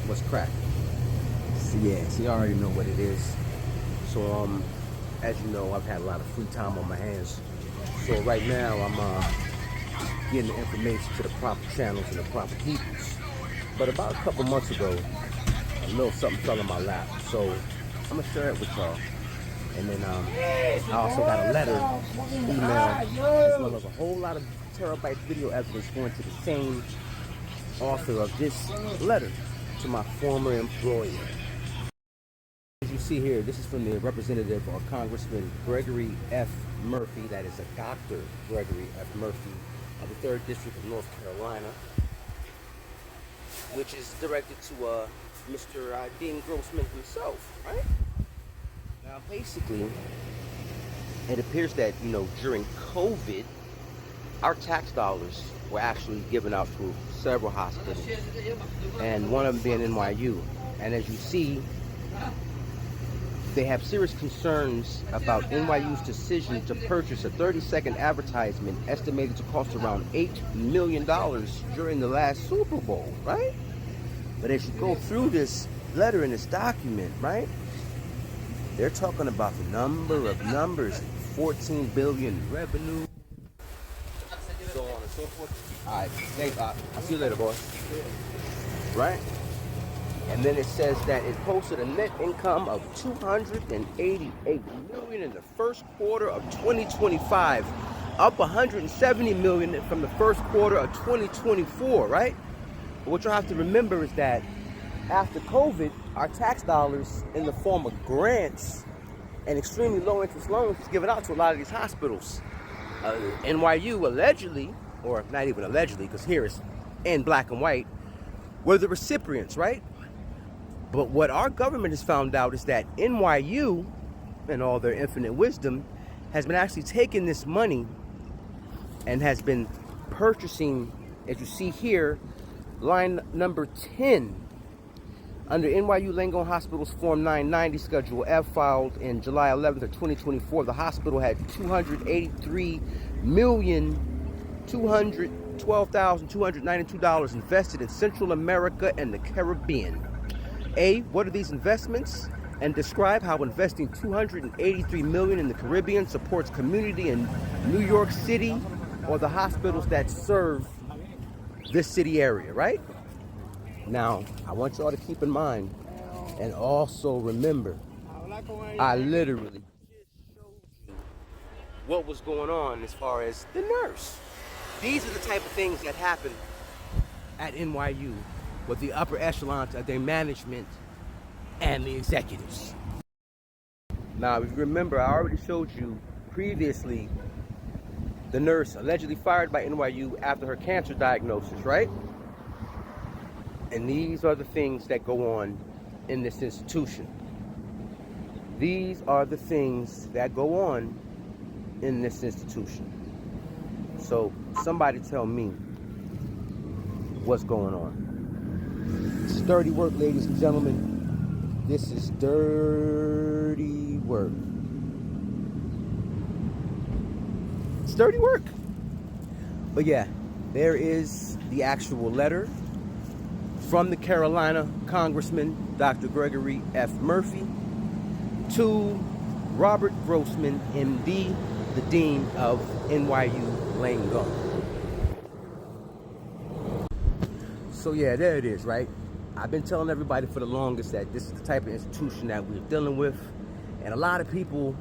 what's crack. So yeah, so you already know what it is. So as you know, I've had a lot of free time on my hands. So right now I'm getting the information to the proper channels and the proper peoples. But about a couple months ago, a little something fell in my lap. So I'm gonna share it with y'all. And then I also got a letter, email, as well as a whole lot of terabyte video evidence going to the same author of this letter to my former employer. As you see here, this is from the representative or Congressman Gregory F. Murphy, that is a Dr. Gregory F. Murphy of the 3rd District of North Carolina, which is directed to Mr. Dean Grossman himself, right? Now, basically, it appears that, during COVID, our tax dollars were actually given out to several hospitals, and one of them being NYU. And as you see, they have serious concerns about NYU's decision to purchase a 30-second advertisement estimated to cost around $8 million during the last Super Bowl, right? But as you go through this letter in this document, right, they're talking about the number of numbers, 14 billion revenue, so on and so forth. All right, thanks. I'll see you later, boys. Right? And then it says that it posted a net income of $288 million in the first quarter of 2025, up $170 million from the first quarter of 2024, right? But what you'll have to remember is that after COVID, our tax dollars in the form of grants and extremely low interest loans was given out to a lot of these hospitals. NYU allegedly, or not even allegedly, because here it's in black and white, were the recipients, right? But what our government has found out is that NYU, in all their infinite wisdom, has been actually taking this money and has been purchasing, as you see here, line number 10, under NYU Langone Hospital's Form 990 Schedule F filed in July 11th of 2024, the hospital had $283,212,292 invested in Central America and the Caribbean. A, what are these investments? And describe how investing $283 million in the Caribbean supports community in New York City or the hospitals that serve this city area, right? Now, I want y'all to keep in mind and also remember, I literally just showed you what was going on as far as the nurse. These are the type of things that happen at NYU with the upper echelons of their management and the executives. Now, if you remember, I already showed you previously the nurse allegedly fired by NYU after her cancer diagnosis, right? And these are the things that go on in this institution. These are the things that go on in this institution. So somebody tell me what's going on. It's dirty work, ladies and gentlemen. This is dirty work. It's dirty work. But yeah, there is the actual letter from the Carolina Congressman, Dr. Gregory F. Murphy, to Robert Grossman, MD, the Dean of NYU Langone. So yeah, there it is, right? I've been telling everybody for the longest that this is the type of institution that we're dealing with. And a lot of people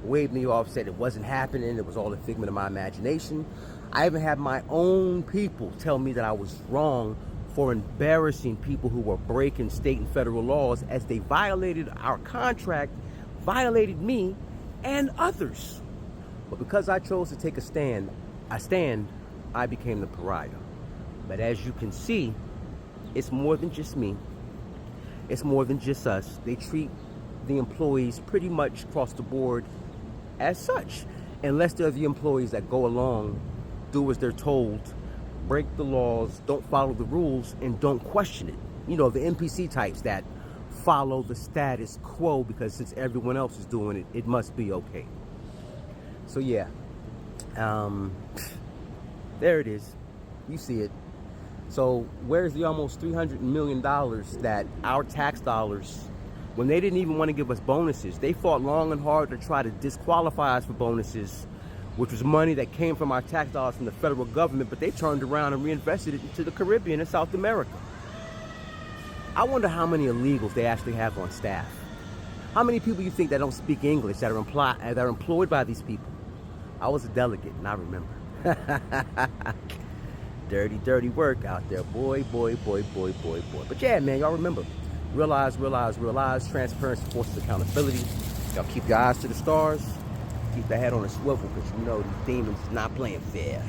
waved me off, said it wasn't happening, it was all a figment of my imagination. I even had my own people tell me that I was wrong for embarrassing people who were breaking state and federal laws as they violated our contract, violated me and others. But because I chose to take a stand, I became the pariah. But as you can see, it's more than just me. It's more than just us. They treat the employees pretty much across the board as such, unless they're the employees that go along, do as they're told, break the laws, don't follow the rules, and don't question it. You know, the NPC types that follow the status quo because since everyone else is doing it, it must be okay. So yeah, there it is. You see it. So where's the almost $300 million that our tax dollars, when they didn't even want to give us bonuses, they fought long and hard to try to disqualify us for bonuses, which was money that came from our tax dollars from the federal government, but they turned around and reinvested it into the Caribbean and South America. I wonder how many illegals they actually have on staff. How many people you think that don't speak English that are employed by these people? I was a delegate, and I remember. Dirty, dirty work out there, boy, boy, boy, boy, boy, boy. But yeah, man, y'all remember, realize, transparency forces accountability. Y'all keep your eyes to the stars, keep your head on a swivel, because you know these demons is not playing fair.